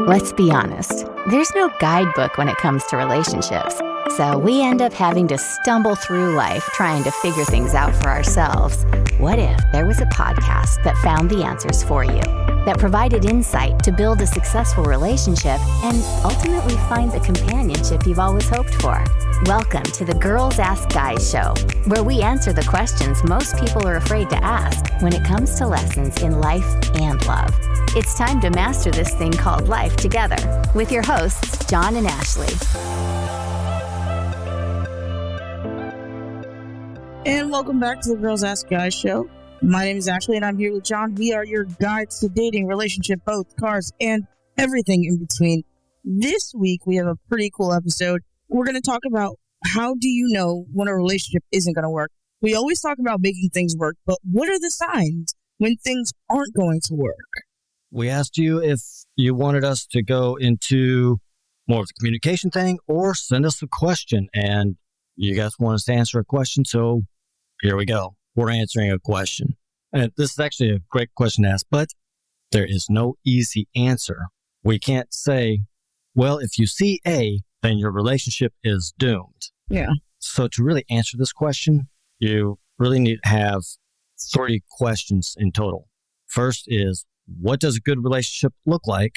Let's be honest, there's no guidebook when it comes to relationships. So we end up having to stumble through life trying to figure things out for ourselves. What if there was a podcast that found the answers for you, that provided insight to build a successful relationship and ultimately find the companionship you've always hoped for? Welcome to the Girls Ask Guys show, where we answer the questions most people are afraid to ask when it comes to lessons in life and love. It's time to master this thing called life together with your hosts, John and Ashley. And welcome back to the Girls Ask Guys show. My name is Ashley and I'm here with John. We are your guides to dating, relationship, both, cars, and everything in between. This week we have a pretty cool episode. We're going to talk about how do you know when a relationship isn't going to work. We always talk about making things work, but what are the signs when things aren't going to work? We asked you if you wanted us to go into more of the communication thing or send us a question, and you guys want us to answer a question, so here we go. We're answering a question. And this is actually a great question to ask, but there is no easy answer. We can't say, well, if you see A, then your relationship is doomed. Yeah. So to really answer this question, you really need to have 3 questions in total. First is, what does a good relationship look like?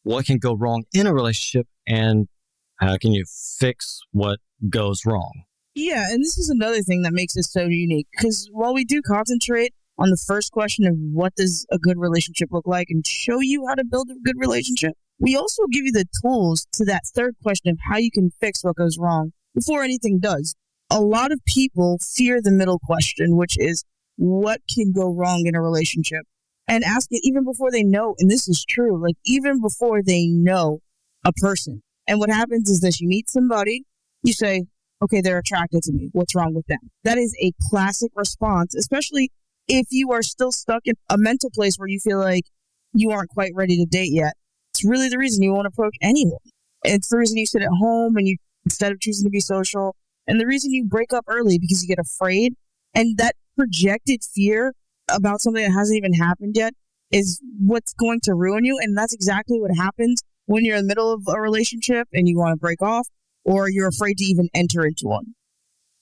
What can go wrong in a relationship? And how can you fix what goes wrong? Yeah, and this is another thing that makes it so unique, because while we do concentrate on the first question of what does a good relationship look like and show you how to build a good relationship, we also give you the tools to that third question of how you can fix what goes wrong before anything does. A lot of people fear the middle question, which is what can go wrong in a relationship, and ask it even before they know. And this is true, like even before they know a person. And what happens is this: you meet somebody, you say, okay, they're attracted to me. What's wrong with them? That is a classic response, especially if you are still stuck in a mental place where you feel like you aren't quite ready to date yet. It's really the reason you won't approach anyone. It's the reason you sit at home and you, instead of choosing to be social, and the reason you break up early because you get afraid. And that projected fear about something that hasn't even happened yet is what's going to ruin you. And that's exactly what happens when you're in the middle of a relationship and you want to break off, or you're afraid to even enter into one.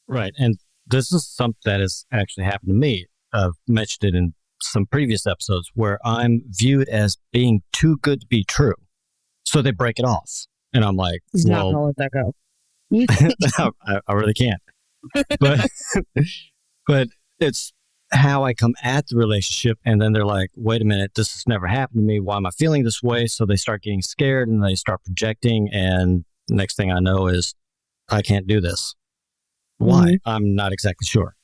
Right. And this is something that has actually happened to me. I've mentioned it in some previous episodes where I'm viewed as being too good to be true. So they break it off. And I'm like, He's not well, going to let that go. I really can't. But it's how I come at the relationship. And then they're like, wait a minute, this has never happened to me. Why am I feeling this way? So they start getting scared and they start projecting. And the next thing I know is I can't do this. Why? Mm-hmm. I'm not exactly sure.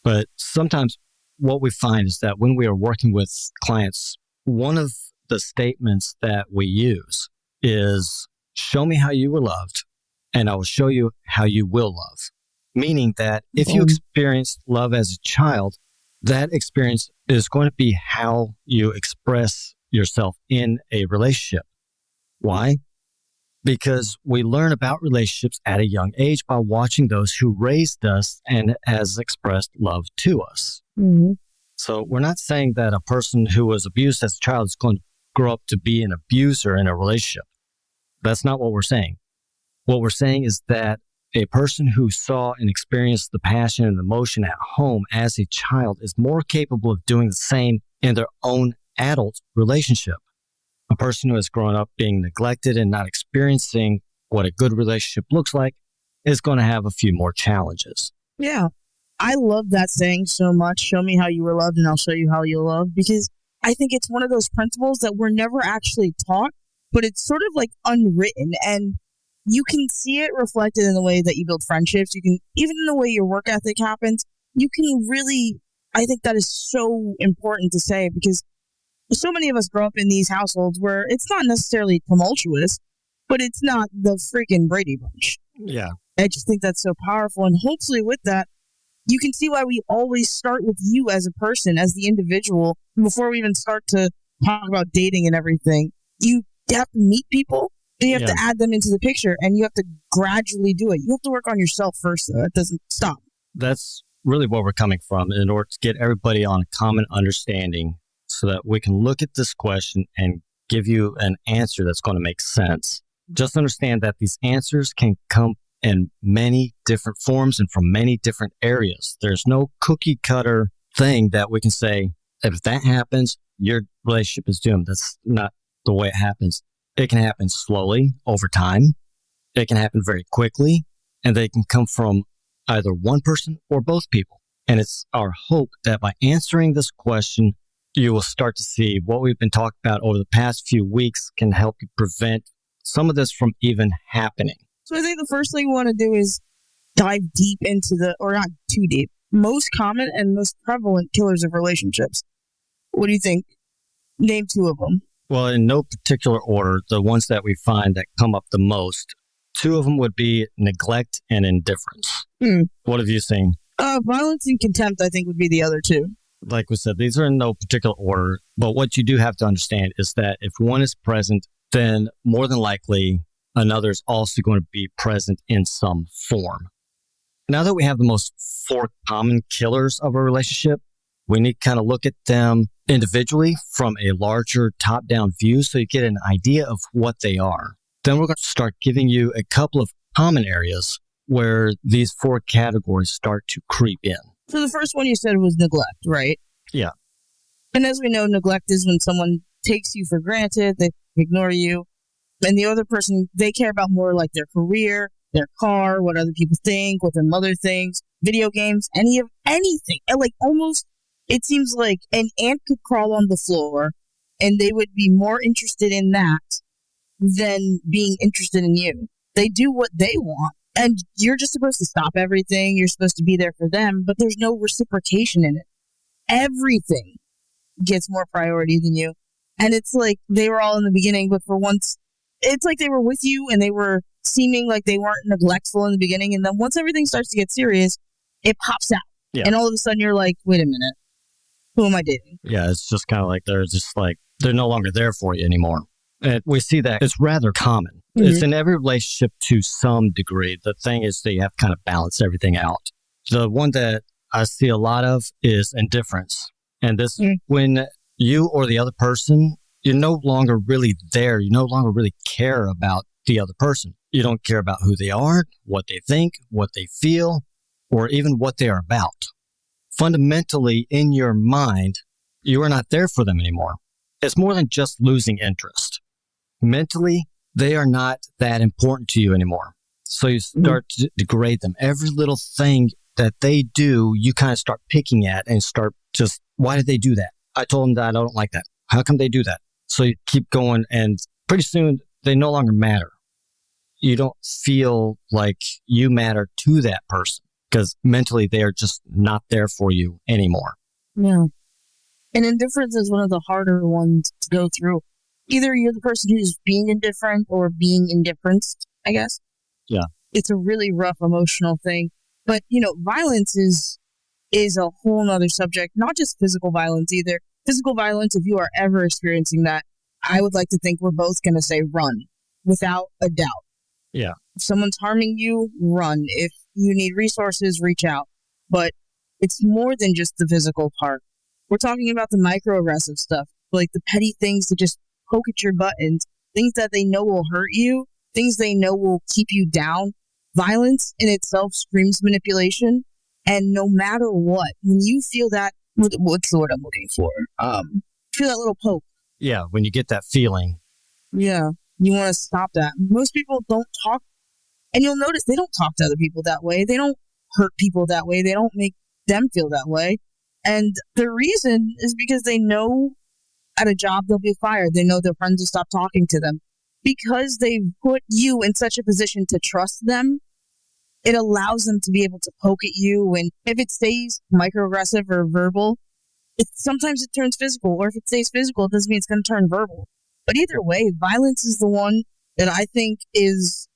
But sometimes what we find is that when we are working with clients, one of the statements that we use is, show me how you were loved and I will show you how you will love. Meaning that if you experienced love as a child, that experience is going to be how you express yourself in a relationship. Why? Because we learn about relationships at a young age by watching those who raised us and has expressed love to us. Mm-hmm. So we're not saying that a person who was abused as a child is going to grow up to be an abuser in a relationship. That's not what we're saying. What we're saying is that a person who saw and experienced the passion and emotion at home as a child is more capable of doing the same in their own adult relationship. A person who has grown up being neglected and not experiencing what a good relationship looks like is going to have a few more challenges. Yeah. I love that saying so much. Show me how you were loved and I'll show you how you'll love, because I think it's one of those principles that we're never actually taught, but it's sort of like unwritten, and you can see it reflected in the way that you build friendships. You can, even in the way your work ethic happens, you can really, I think that is so important to say, because so many of us grow up in these households where it's not necessarily tumultuous, but it's not the freaking Brady Bunch. Yeah. I just think that's so powerful. And hopefully with that, you can see why we always start with you as a person, as the individual, before we even start to talk about dating and everything. You have to meet people and you have to add them into the picture, and you have to gradually do it. You have to work on yourself first, though. It doesn't stop. That's really where we're coming from in order to get everybody on a common understanding so that we can look at this question and give you an answer that's going to make sense. Just understand that these answers can come in many different forms and from many different areas. There's no cookie cutter thing that we can say, if that happens, your relationship is doomed. That's not the way it happens. It can happen slowly over time. It can happen very quickly, and they can come from either one person or both people. And it's our hope that by answering this question, you will start to see what we've been talking about over the past few weeks can help you prevent some of this from even happening. So I think the first thing we want to do is dive deep into or not too deep, most common and most prevalent killers of relationships. What do you think? Name two of them. Well, in no particular order, the ones that we find that come up the most, two of them would be neglect and indifference. What have you seen? Violence and contempt, I think, would be the other two. Like we said, these are in no particular order. But what you do have to understand is that if one is present, then more than likely another is also going to be present in some form. Now that we have the most four common killers of a relationship, we need to kind of look at them individually from a larger top-down view so you get an idea of what they are. Then we're going to start giving you a couple of common areas where these four categories start to creep in. So the first one you said was neglect, right? Yeah. And as we know, neglect is when someone takes you for granted, they ignore you, and the other person, they care about more like their career, their car, what other people think, what their mother thinks, video games, anything. And like almost, it seems like an ant could crawl on the floor and they would be more interested in that than being interested in you. They do what they want. And you're just supposed to stop everything. You're supposed to be there for them, but there's no reciprocation in it. Everything gets more priority than you. And it's like they were all in the beginning, but for once, it's like they were with you and they were seeming like they weren't neglectful in the beginning. And then once everything starts to get serious, it pops out. Yeah. And all of a sudden you're like, wait a minute, who am I dating? Yeah, it's just kind of like they're no longer there for you anymore. And we see that it's rather common. Mm-hmm. It's in every relationship to some degree. The thing is that you have to kind of balance everything out. The one that I see a lot of is indifference. And this when you or the other person, you're no longer really there. You no longer really care about the other person. You don't care about who they are, what they think, what they feel, or even what they are about. Fundamentally, in your mind, you are not there for them anymore. It's more than just losing interest. Mentally, they are not that important to you anymore. So you start to degrade them. Every little thing that they do, you kind of start picking at and start just, why did they do that? I told them that I don't like that. How come they do that? So you keep going, and pretty soon they no longer matter. You don't feel like you matter to that person because mentally they are just not there for you anymore. Yeah. And indifference is one of the harder ones to go through. Either you're the person who's being indifferent or being indifferenced, I guess. Yeah. It's a really rough emotional thing. But, violence is a whole nother subject, not just physical violence either. Physical violence, if you are ever experiencing that, I would like to think we're both going to say run, without a doubt. Yeah. If someone's harming you, run. If you need resources, reach out. But it's more than just the physical part. We're talking about the microaggressive stuff, like the petty things that just poke at your buttons, things that they know will hurt you, things they know will keep you down. Violence in itself screams manipulation. And no matter what, when you feel that, what's the word I'm looking for? Feel that little poke. Yeah, when you get that feeling. Yeah, you want to stop that. Most people don't talk, and you'll notice they don't talk to other people that way. They don't hurt people that way. They don't make them feel that way. And the reason is because they know at a job they'll be fired. They know their friends will stop talking to them. Because they've put you in such a position to trust them, it allows them to be able to poke at you. And if it stays microaggressive or verbal, sometimes it turns physical. Or if it stays physical, it doesn't mean it's going to turn verbal. But either way, violence is the one that I think it's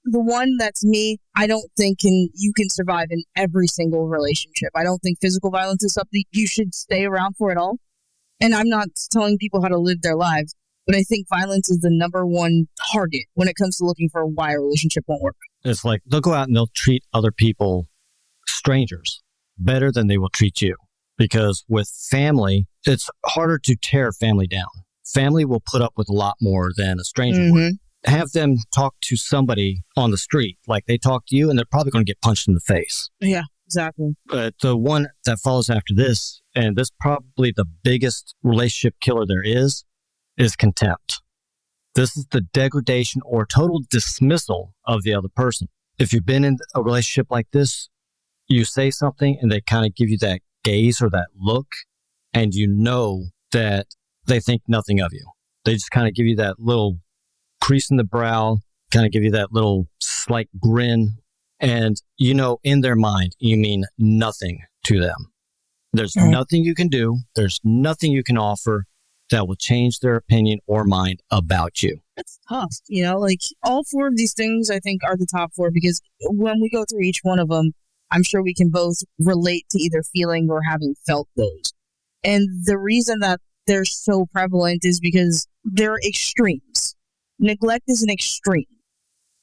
the one that's me. I don't think you can survive in every single relationship. I don't think physical violence is something you should stay around for at all. And I'm not telling people how to live their lives. But I think violence is the number one target when it comes to looking for why a relationship won't work. It's like they'll go out and they'll treat other people, strangers, better than they will treat you. Because with family, it's harder to tear family down. family will put up with a lot more than a stranger would. Have them talk to somebody on the street like they talk to you, and they're probably going to get punched in the face. Yeah, exactly. But the one that follows after this, and this probably the biggest relationship killer there is contempt. This is the degradation or total dismissal of the other person. If you've been in a relationship like this, you say something and they kind of give you that gaze or that look, and you know that they think nothing of you. They just kind of give you that little crease in the brow, kind of give you that little slight grin, and you know in their mind you mean nothing to them. There's nothing you can do. There's nothing you can offer that will change their opinion or mind about you. It's tough, you know, like all four of these things I think are the top four, because when we go through each one of them, I'm sure we can both relate to either feeling or having felt those. And the reason that they're so prevalent is because they're extremes. Neglect is an extreme.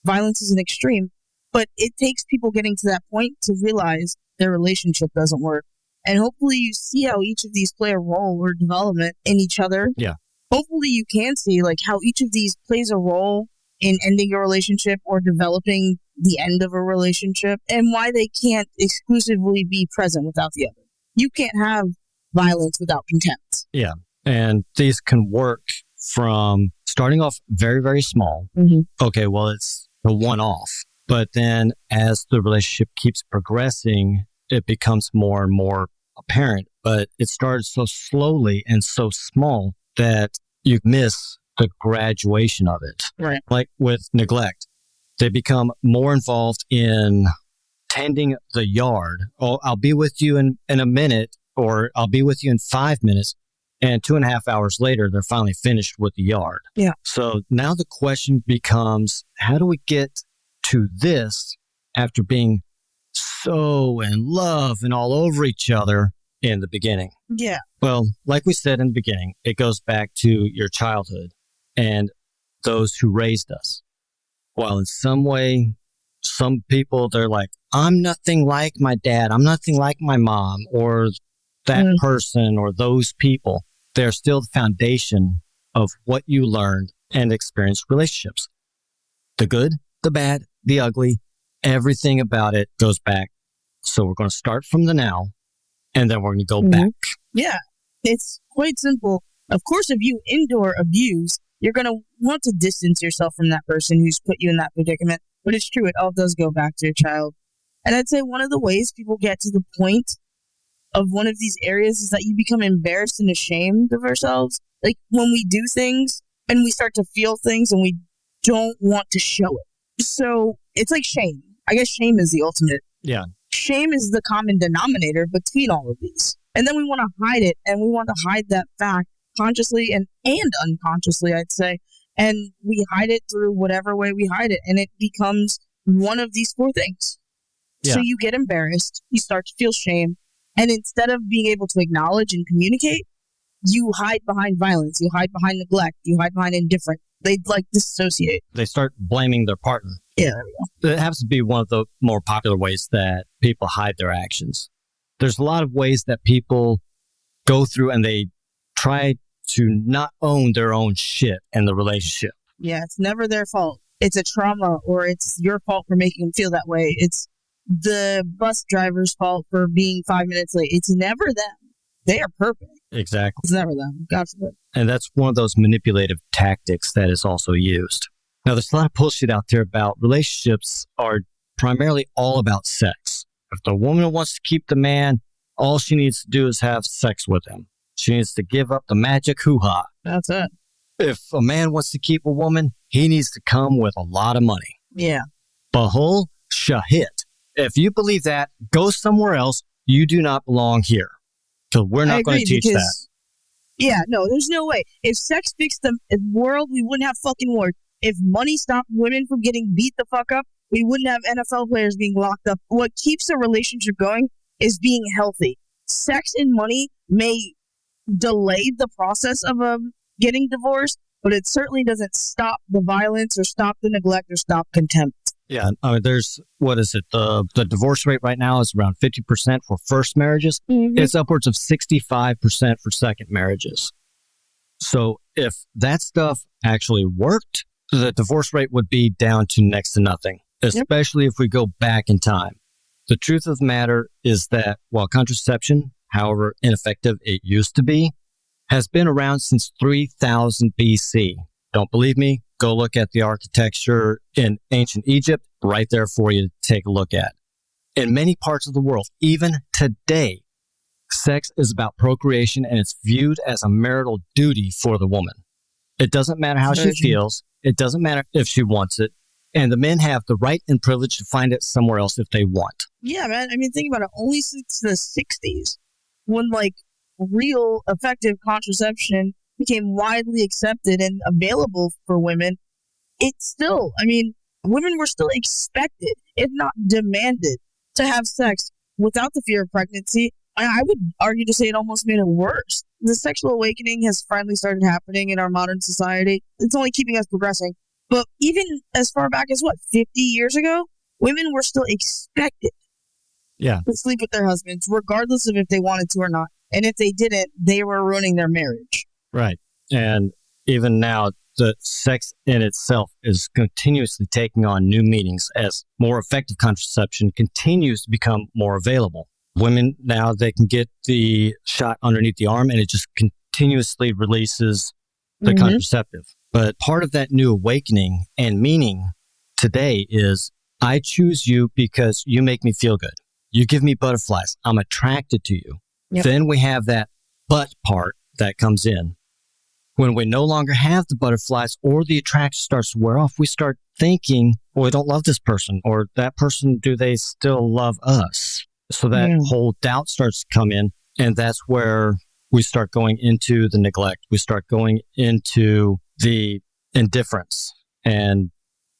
Violence is an extreme. But it takes people getting to that point to realize their relationship doesn't work. And hopefully you see how each of these play a role or development in each other. Yeah. Hopefully you can see like how each of these plays a role in ending a relationship or developing the end of a relationship, and why they can't exclusively be present without the other. You can't have violence without contempt. Yeah. And these can work from starting off very, very small. Okay, well, it's a one-off. But then as the relationship keeps progressing, it becomes more and more apparent. But it started so slowly and so small that you miss the graduation of it. Right. Like with neglect, they become more involved in tending the yard. Oh, I'll be with you in a minute, or I'll be with you in 5 minutes. And 2.5 hours later, they're finally finished with the yard. Yeah. So now the question becomes, how do we get to this after being so in love and all over each other in the beginning? Yeah. Well, like we said in the beginning, it goes back to your childhood and those who raised us. While in some way, some people, they're like, I'm nothing like my dad. I'm nothing like my mom or that person or those people. They're still the foundation of what you learned and experienced relationships. The good, the bad, the ugly, everything about it goes back. So we're going to start from the now, and then we're going to go back. Yeah, it's quite simple. Of course, if you endure abuse, you're going to want to distance yourself from that person who's put you in that predicament. But it's true, it all does go back to your child. And I'd say one of the ways people get to the point of one of these areas is that you become embarrassed and ashamed of ourselves. Like when we do things and we start to feel things and we don't want to show it. So it's like shame. I guess shame is the ultimate. Yeah. Shame is the common denominator between all of these. And then we want to hide it, and we want to hide that fact consciously and unconsciously, I'd say. And we hide it through whatever way we hide it. And it becomes one of these four things. Yeah. So you get embarrassed, you start to feel shame. And instead of being able to acknowledge and communicate, you hide behind violence, you hide behind neglect, you hide behind indifference. They like disassociate. They start blaming their partner. Yeah, there we go. It happens to be one of the more popular ways that people hide their actions. There's a lot of ways that people go through and they try to not own their own shit in the relationship. Yeah, it's never their fault. It's a trauma, or it's your fault for making them feel that way. It's the bus driver's fault for being 5 minutes late. It's never them. They are perfect. Exactly. It's never them. God forbid. And that's one of those manipulative tactics that is also used. Now, there's a lot of bullshit out there about relationships are primarily all about sex. If the woman wants to keep the man, all she needs to do is have sex with him. She needs to give up the magic hoo-ha. That's it. If a man wants to keep a woman, he needs to come with a lot of money. Yeah. Bahul shahit. If you believe that, go somewhere else. You do not belong here. So we're not going to teach that. Yeah, no, there's no way. If sex fixed the world, we wouldn't have fucking wars. If money stopped women from getting beat the fuck up, we wouldn't have NFL players being locked up. What keeps a relationship going is being healthy. Sex and money may delay the process of getting divorced, but it certainly doesn't stop the violence or stop the neglect or stop contempt. Yeah, there's, what is it? The divorce rate right now is around 50% for first marriages. Mm-hmm. It's upwards of 65% for second marriages. So if that stuff actually worked, the divorce rate would be down to next to nothing, especially if we go back in time. The truth of the matter is that while contraception, however ineffective it used to be, has been around since 3000 BC. Don't believe me? Go look at the architecture in ancient Egypt, right there for you to take a look at. In many parts of the world, even today, sex is about procreation and it's viewed as a marital duty for the woman. It doesn't matter how she feels. It doesn't matter if she wants it. And the men have the right and privilege to find it somewhere else if they want. Yeah, man. I mean, think about it. Only since the 60s, when real effective contraception became widely accepted and available for women, women were still expected, if not demanded, to have sex without the fear of pregnancy. I would argue to say it almost made it worse. The sexual awakening has finally started happening in our modern society. It's only keeping us progressing. But even as far back as 50 years ago, women were still expected to sleep with their husbands, regardless of if they wanted to or not. And if they didn't, they were ruining their marriage. Right. And even now, the sex in itself is continuously taking on new meanings as more effective contraception continues to become more available. Women now, they can get the shot underneath the arm and it just continuously releases the contraceptive. But part of that new awakening and meaning today is I choose you because you make me feel good. You give me butterflies. I'm attracted to you. Yep. Then we have that but part that comes in. When we no longer have the butterflies or the attraction starts to wear off, we start thinking, well, we don't love this person or that person. Do they still love us? So that whole doubt starts to come in. And that's where we start going into the neglect. We start going into the indifference and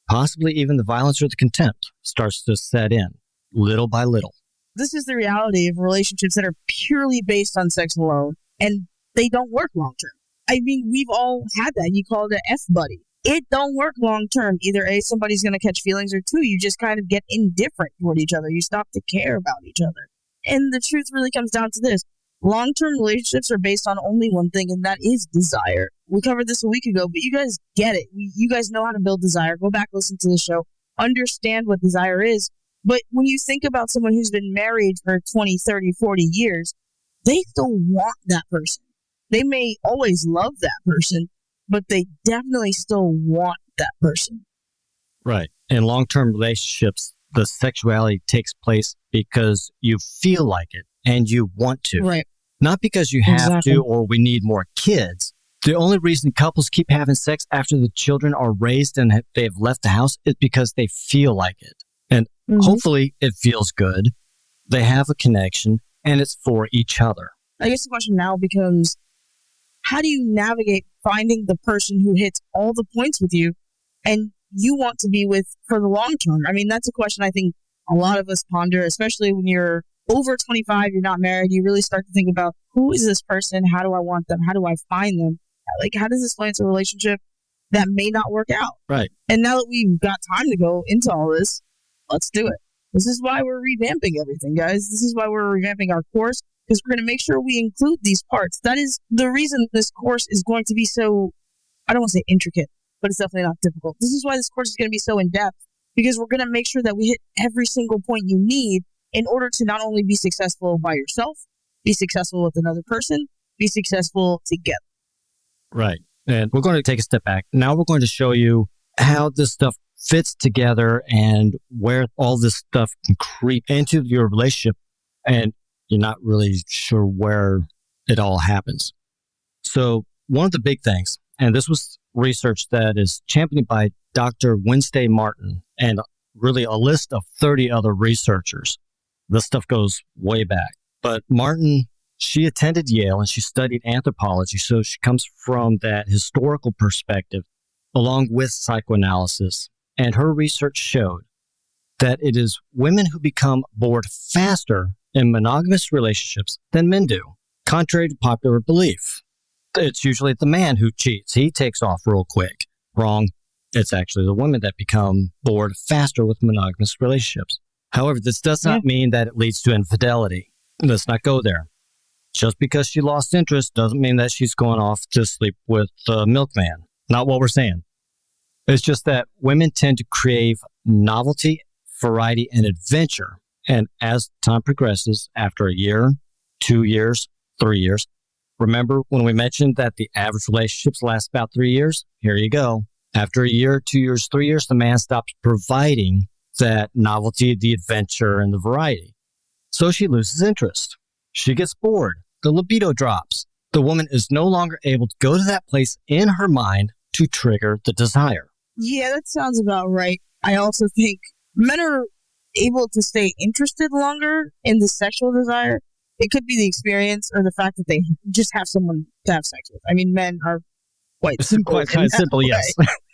possibly even the violence or the contempt starts to set in little by little. This is the reality of relationships that are purely based on sex alone, and they don't work long term. I mean, we've all had that. You call it an F-buddy. It don't work long term. Either A, somebody's going to catch feelings, or two, you just kind of get indifferent toward each other. You stop to care about each other. And the truth really comes down to this. Long-term relationships are based on only one thing, and that is desire. We covered this a week ago, but you guys get it. You guys know how to build desire. Go back, listen to the show. Understand what desire is. But when you think about someone who's been married for 20, 30, 40 years, they still want that person. They may always love that person, but they definitely still want that person. Right. In long-term relationships, the sexuality takes place because you feel like it and you want to. Right. Not because you have to or we need more kids. The only reason couples keep having sex after the children are raised and they've left the house is because they feel like it. And hopefully it feels good. They have a connection and it's for each other. I guess the question now becomes, how do you navigate finding the person who hits all the points with you and you want to be with for the long term? I mean, that's a question I think a lot of us ponder, especially when you're over 25, you're not married. You really start to think about, who is this person? How do I want them? How do I find them? How does this play into a relationship that may not work out? Right. And now that we've got time to go into all this, let's do it. This is why we're revamping everything, guys. This is why we're revamping our course, because we're going to make sure we include these parts. That is the reason this course is going to be so, I don't want to say intricate, but it's definitely not difficult. This is why this course is going to be so in-depth, because we're going to make sure that we hit every single point you need in order to not only be successful by yourself, be successful with another person, be successful together. Right. And we're going to take a step back. Now we're going to show you how this stuff fits together and where all this stuff can creep into your relationship and you're not really sure where it all happens. So one of the big things, and this was research that is championed by Dr. Wednesday Martin and really a list of 30 other researchers. This stuff goes way back. But Martin, she attended Yale and she studied anthropology, so she comes from that historical perspective along with psychoanalysis. And her research showed that it is women who become bored faster in monogamous relationships than men do, contrary to popular belief. It's usually the man who cheats. He takes off real quick. Wrong. It's actually the women that become bored faster with monogamous relationships. However, this does not mean that it leads to infidelity. Let's not go there. Just because she lost interest doesn't mean that she's going off to sleep with the milkman. Not what we're saying. It's just that women tend to crave novelty, variety, and adventure. And as time progresses, after a year, 2 years, 3 years, remember when we mentioned that the average relationships last about 3 years? Here you go. After a year, 2 years, 3 years, the man stops providing that novelty, the adventure, and the variety. So she loses interest. She gets bored. The libido drops. The woman is no longer able to go to that place in her mind to trigger the desire. Yeah, that sounds about right. I also think men are able to stay interested longer in the sexual desire. It could be the experience or the fact that they just have someone to have sex with. I mean, men are quite simple. Quite kind of simple, way. yes.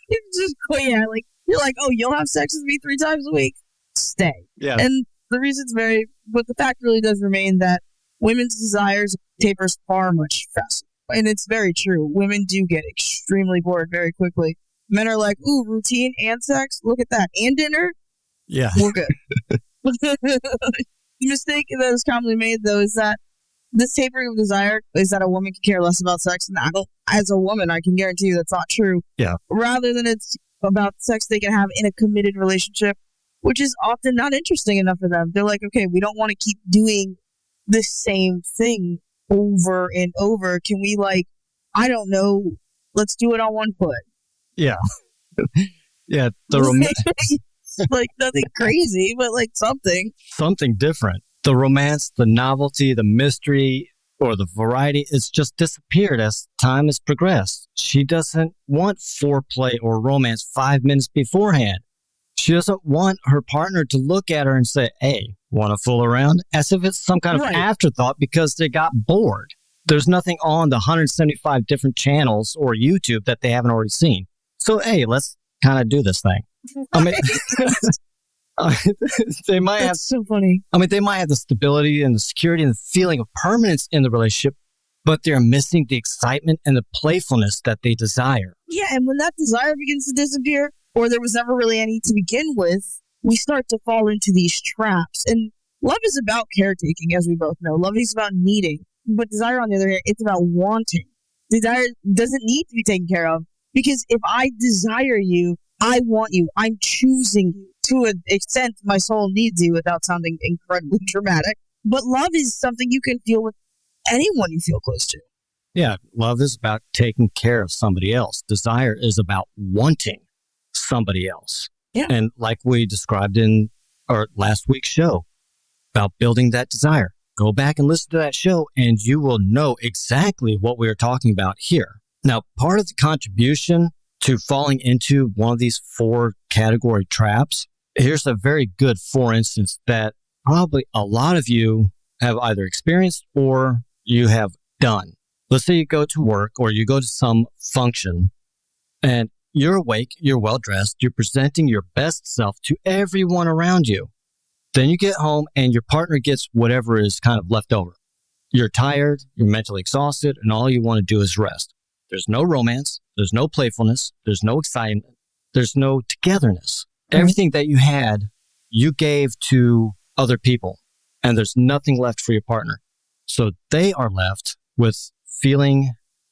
It's just, yeah, like, you're like, oh, you'll have sex with me 3 times a week. Stay. Yeah. And the reason's but the fact really does remain that women's desires tapers far much faster. And it's very true. Women do get extremely bored very quickly. Men are like, ooh, routine and sex? Look at that. And dinner? Yeah. We're good. The mistake that is commonly made, though, is that this tapering of desire is that a woman can care less about sex. And as a woman, I can guarantee you that's not true. Yeah. Rather than it's about sex they can have in a committed relationship, which is often not interesting enough for them. They're like, okay, we don't want to keep doing the same thing over and over. Can we, like, I don't know, let's do it on one foot. Yeah. Yeah. Like nothing crazy, but like something different. The romance, the novelty, the mystery, or the variety, it's just disappeared as time has progressed. She doesn't want foreplay or romance 5 minutes beforehand. She doesn't want her partner to look at her and say, hey, want to fool around? As if it's some kind of afterthought because they got bored. There's nothing on the 175 different channels or YouTube that they haven't already seen. So, hey, let's kind of do this thing. I mean, they might have so funny. I mean, they might have the stability and the security and the feeling of permanence in the relationship, but they're missing the excitement and the playfulness that they desire. Yeah, and when that desire begins to disappear, or there was never really any to begin with, we start to fall into these traps. And love is about caretaking, as we both know. Love is about needing. But desire, on the other hand, it's about wanting. Desire doesn't need to be taken care of, because if I desire you, I want you. I'm choosing you. To an extent, my soul needs you without sounding incredibly dramatic. But love is something you can feel with anyone you feel close to. Yeah, love is about taking care of somebody else. Desire is about wanting somebody else. Yeah. And like we described in our last week's show about building that desire, go back and listen to that show and you will know exactly what we are talking about here. Now, part of the contribution to falling into one of these 4 category traps, here's a very good for instance that probably a lot of you have either experienced or you have done. Let's say you go to work or you go to some function and you're awake, you're well dressed, you're presenting your best self to everyone around you. Then you get home and your partner gets whatever is kind of left over. You're tired, you're mentally exhausted, and all you want to do is rest. There's no romance, there's no playfulness, there's no excitement, there's no togetherness. Everything that you had, you gave to other people, and there's nothing left for your partner. So they are left with feeling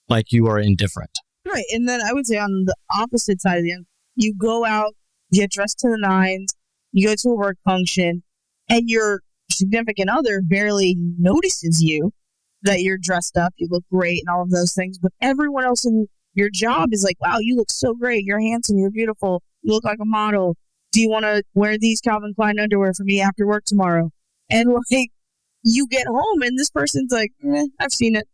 like you are indifferent. Right. And then I would say on the opposite side of the end, you go out, you get dressed to the nines, you go to a work function, and your significant other barely notices you, that you're dressed up, you look great and all of those things. But everyone else in your job is like, wow, you look so great. You're handsome. You're beautiful. You look like a model. Do you want to wear these Calvin Klein underwear for me after work tomorrow? And like, you get home and this person's like, I've seen it.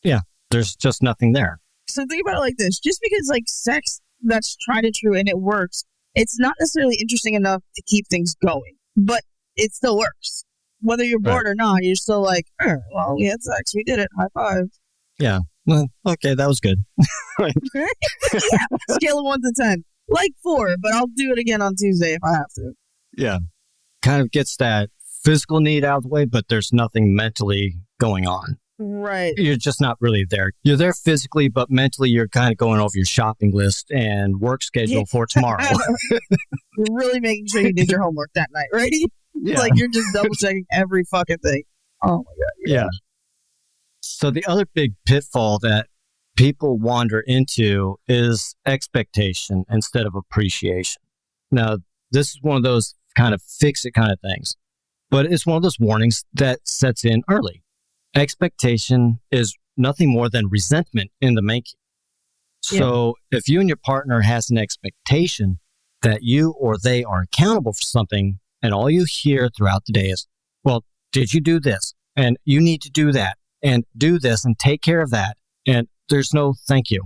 Yeah, there's just nothing there. So think about it like this. Just because like sex that's tried and true and it works, it's not necessarily interesting enough to keep things going, but it still works. Whether you're bored or not, you're still like, well, we had sex. We did it. High five. Yeah. Well, okay, that was good. Yeah. Scale of 1 to 10. Like 4, but I'll do it again on Tuesday if I have to. Yeah. Kind of gets that physical need out of the way, but there's nothing mentally going on. Right. You're just not really there. You're there physically, but mentally you're kind of going over your shopping list and work schedule for tomorrow. You're really making sure you did your homework that night, right? Yeah. Like you're just double checking every fucking thing. Oh my God. Yeah. So the other big pitfall that people wander into is expectation instead of appreciation. Now, this is one of those kind of fix it kind of things, but it's one of those warnings that sets in early. Expectation is nothing more than resentment in the making. So if you and your partner has an expectation that you or they are accountable for something, and all you hear throughout the day is, well, did you do this? And you need to do that and do this and take care of that. And there's no thank you.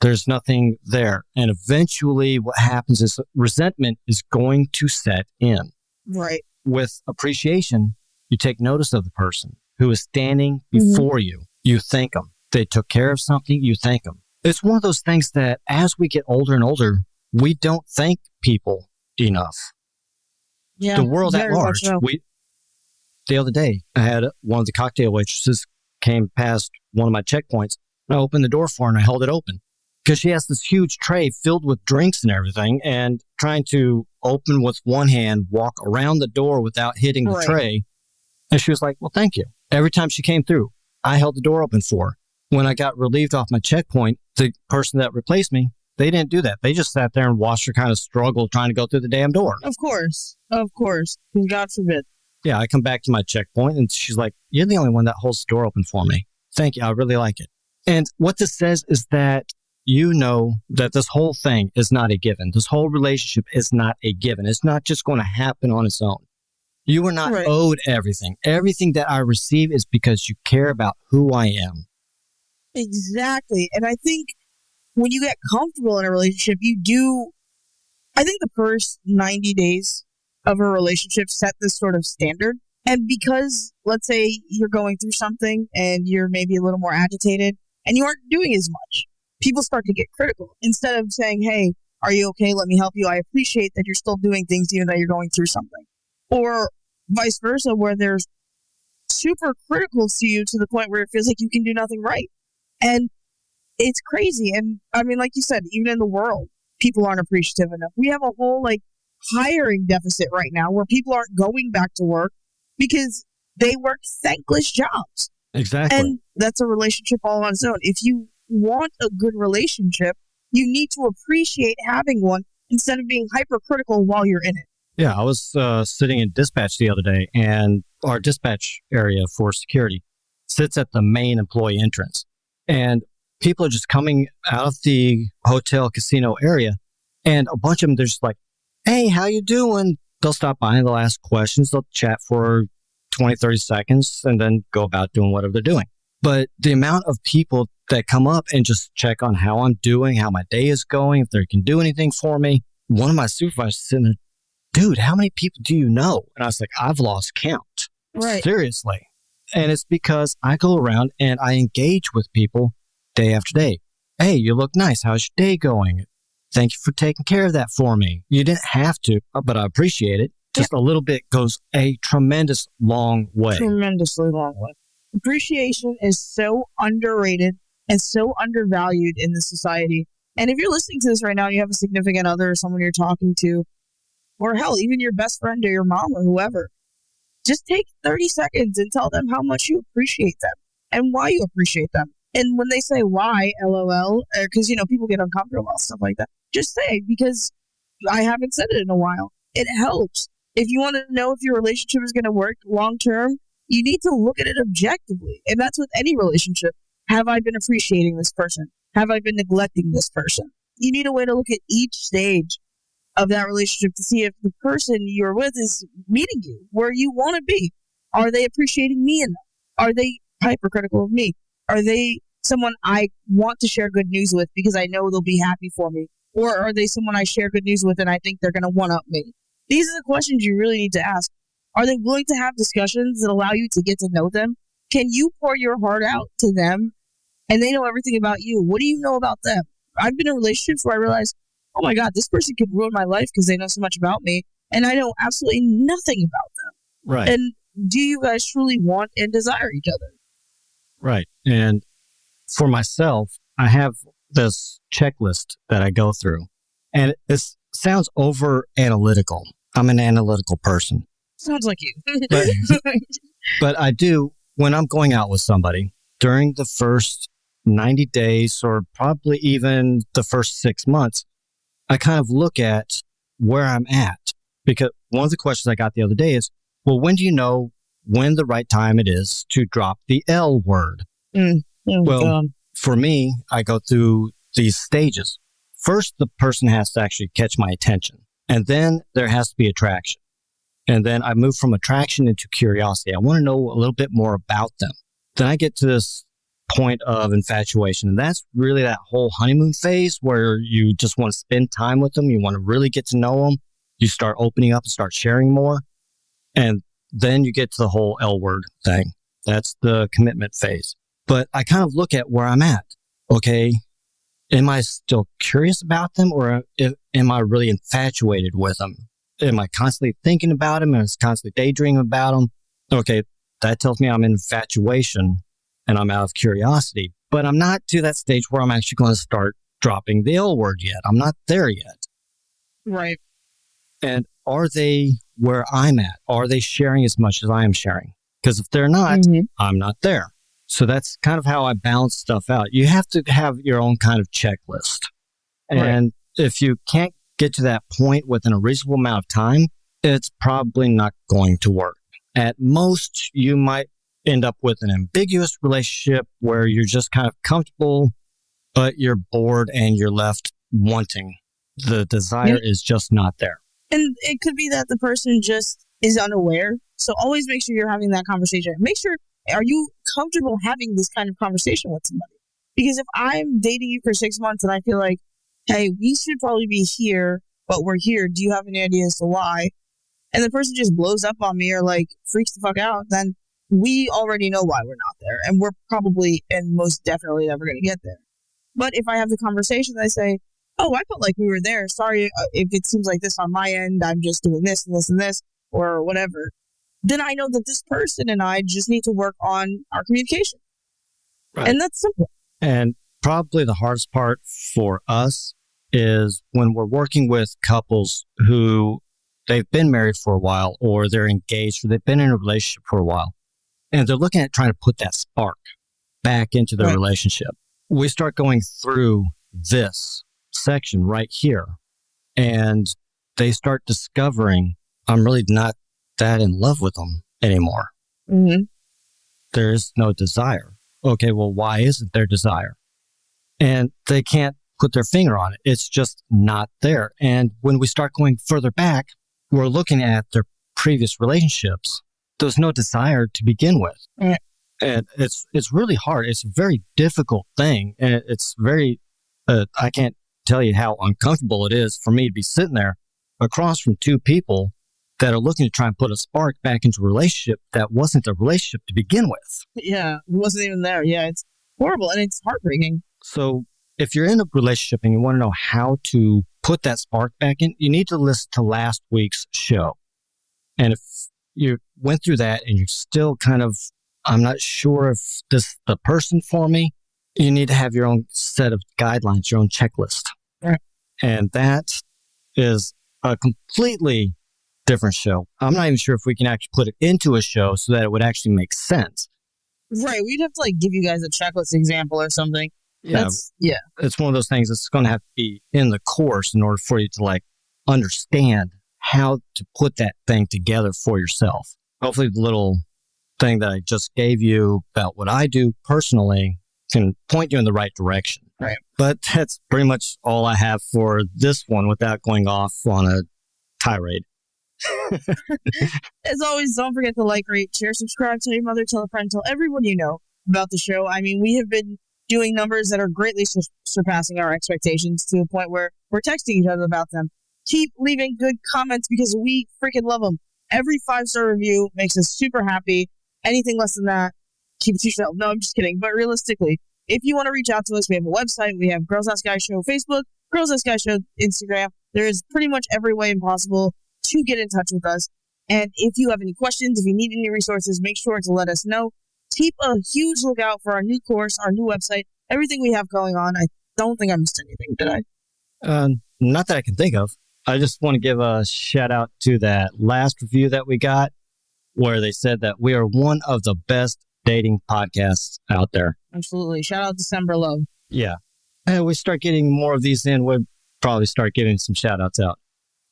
There's nothing there. And eventually what happens is resentment is going to set in. Right. With appreciation, you take notice of the person who is standing before you. You thank them. They took care of something. You thank them. It's one of those things that as we get older and older, we don't thank people enough. Yeah, the world at large. So. The other day, I had one of the cocktail waitresses came past one of my checkpoints, and I opened the door for her and I held it open because she has this huge tray filled with drinks and everything, and trying to open with one hand, walk around the door without hitting the tray. And she was like, well, thank you. Every time she came through, I held the door open for her. When I got relieved off my checkpoint, the person that replaced me, they didn't do that. They just sat there and watched her kind of struggle trying to go through the damn door. Of course. God forbid. Yeah, I come back to my checkpoint and she's like, you're the only one that holds the door open for me. Thank you. I really like it. And what this says is that you know that this whole thing is not a given. This whole relationship is not a given. It's not just going to happen on its own. You are not owed everything. Everything that I receive is because you care about who I am. Exactly. And I think when you get comfortable in a relationship, I think the first 90 days of a relationship set this sort of standard. And because, let's say, you're going through something and you're maybe a little more agitated and you aren't doing as much, people start to get critical. Instead of saying, hey, are you okay? Let me help you. I appreciate that you're still doing things even though you're going through something. Or vice versa, where they're super critical to you to the point where it feels like you can do nothing right. And it's crazy. And I mean, like you said, even in the world, people aren't appreciative enough. We have a whole hiring deficit right now where people aren't going back to work because they work thankless jobs. Exactly. And that's a relationship all on its own. If you want a good relationship, you need to appreciate having one instead of being hypercritical while you're in it. Yeah, I was sitting in dispatch the other day, and our dispatch area for security sits at the main employee entrance. And people are just coming out of the hotel casino area, and a bunch of them, they're just like, hey, how you doing? They'll stop by and they'll ask questions. They'll chat for 20, 30 seconds and then go about doing whatever they're doing. But the amount of people that come up and just check on how I'm doing, how my day is going, if they can do anything for me. One of my supervisors sitting there, dude, how many people do you know? And I was like, I've lost count. Right. Seriously. And it's because I go around and I engage with people day after day. Hey, you look nice. How's your day going? Thank you for taking care of that for me. You didn't have to, but I appreciate it. Just a little bit goes a tremendous long way. Tremendously long way. Appreciation is so underrated and so undervalued in this society. And if you're listening to this right now, you have a significant other or someone you're talking to, or hell, even your best friend or your mom or whoever, just take 30 seconds and tell them how much you appreciate them and why you appreciate them. And when they say why, LOL, because, people get uncomfortable about stuff like that, just say, because I haven't said it in a while. It helps. If you want to know if your relationship is going to work long term, you need to look at it objectively. And that's with any relationship. Have I been appreciating this person? Have I been neglecting this person? You need a way to look at each stage of that relationship to see if the person you're with is meeting you where you want to be. Are they appreciating me enough? Are they hypercritical of me? Are they someone I want to share good news with because I know they'll be happy for me? Or are they someone I share good news with and I think they're going to one-up me? These are the questions you really need to ask. Are they willing to have discussions that allow you to get to know them? Can you pour your heart out to them and they know everything about you? What do you know about them? I've been in relationships where I realized, oh my God, this person could ruin my life because they know so much about me and I know absolutely nothing about them. Right. And do you guys truly want and desire each other? Right. And for myself, I have this checklist that I go through. And it sounds over analytical. I'm an analytical person. Sounds like you. But I do, when I'm going out with somebody, during the first 90 days or probably even the first 6 months, I kind of look at where I'm at. Because one of the questions I got the other day is, well, when do you know when the right time it is to drop the L word? Well, for me, I go through these stages. First, the person has to actually catch my attention. And then there has to be attraction. And then I move from attraction into curiosity. I want to know a little bit more about them. Then I get to this point of infatuation. And that's really that whole honeymoon phase where you just want to spend time with them. You want to really get to know them. You start opening up and start sharing more. And then you get to the whole L word thing. That's the commitment phase. But I kind of look at where I'm at. Okay, am I still curious about them, or am I really infatuated with them? Am I constantly thinking about them and constantly daydreaming about them? Okay, that tells me I'm in infatuation and I'm out of curiosity. But I'm not to that stage where I'm actually going to start dropping the L word yet. I'm not there yet. Right. And are they where I'm at? Are they sharing as much as I am sharing? Because if they're not, I'm not there. So that's kind of how I balance stuff out. You have to have your own kind of checklist. And if you can't get to that point within a reasonable amount of time, it's probably not going to work. At most, you might end up with an ambiguous relationship where you're just kind of comfortable, but you're bored and you're left wanting. The desire is just not there. And it could be that the person just is unaware. So always make sure you're having that conversation. Make sure, are you comfortable having this kind of conversation with somebody? Because if I'm dating you for 6 months and I feel like, hey, we should probably be here, but we're here. Do you have any idea as to why? And the person just blows up on me or like freaks the fuck out, then we already know why we're not there. And we're probably and most definitely never going to get there. But if I have the conversation, I say, oh, I felt like we were there. Sorry if it seems like this on my end. I'm just doing this and this and this or whatever. Then I know that this person and I just need to work on our communication. Right. And that's simple. And probably the hardest part for us is when we're working with couples who they've been married for a while or they're engaged or they've been in a relationship for a while. And they're looking at trying to put that spark back into their relationship. We start going through this section right here and they start discovering I'm really not that in love with them anymore. There's no desire. Okay, well, why isn't there desire? And they can't put their finger on it. It's just not there. And when we start going further back, we're looking at their previous relationships. There's no desire to begin with. And it's really hard. It's a very difficult thing. And it's very, I can't tell you how uncomfortable it is for me to be sitting there across from two people that are looking to try and put a spark back into a relationship that wasn't a relationship to begin with. Yeah, it wasn't even there. Yeah, it's horrible and it's heartbreaking. So if you're in a relationship and you want to know how to put that spark back in, you need to listen to last week's show. And if you went through that and you're still kind of, I'm not sure if this is the person for me, you need to have your own set of guidelines, your own checklist. Right. And that is a completely different show. I'm not even sure if we can actually put it into a show so that it would actually make sense. Right. We'd have to like give you guys a checklist example or something. Yeah. It's one of those things that's going to have to be in the course in order for you to like understand how to put that thing together for yourself. Hopefully the little thing that I just gave you about what I do personally can point you in the right direction. Right. But that's pretty much all I have for this one without going off on a tirade. As always, don't forget to like, rate, share, subscribe, tell your mother, tell a friend, tell everyone you know about the show. I mean, we have been doing numbers that are greatly surpassing our expectations to a point where we're texting each other about them. Keep leaving good comments because we freaking love them. Every 5-star review makes us super happy. Anything less than that, keep it to yourself. No, I'm just kidding. But realistically, if you want to reach out to us, we have a website. We have Girls Ask Guys Show Facebook, Girls Ask Guys Show Instagram. There is pretty much every way possible to get in touch with us. And if you have any questions, if you need any resources, make sure to let us know. Keep a huge lookout for our new course, our new website, everything we have going on. I don't think I missed anything, did I? Not that I can think of. I just want to give a shout out to that last review that we got where they said that we are one of the best dating podcasts out there. Absolutely. Shout out December Love. Yeah. And we start getting more of these in, we'll probably start giving some shout outs out.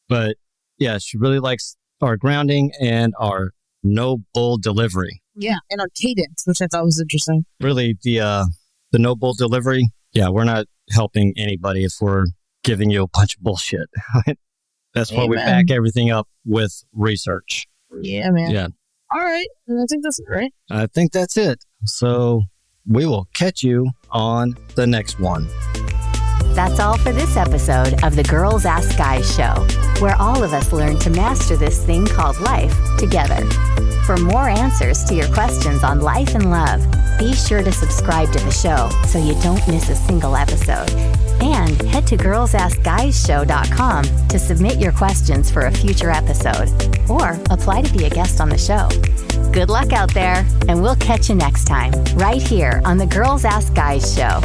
But yeah, she really likes our grounding and our no bull delivery. Yeah. And our cadence, which I thought was interesting. Really, the no bull delivery. Yeah, we're not helping anybody if we're giving you a bunch of bullshit. That's why we back everything up with research. Yeah, man. Yeah. All right. I think that's it, right? I think that's it. So we will catch you on the next one. That's all for this episode of the Girls Ask Guys show, where all of us learn to master this thing called life together. For more answers to your questions on life and love, be sure to subscribe to the show so you don't miss a single episode. And head to girlsaskguyshow.com to submit your questions for a future episode or apply to be a guest on the show. Good luck out there, and we'll catch you next time, right here on the Girls Ask Guys show.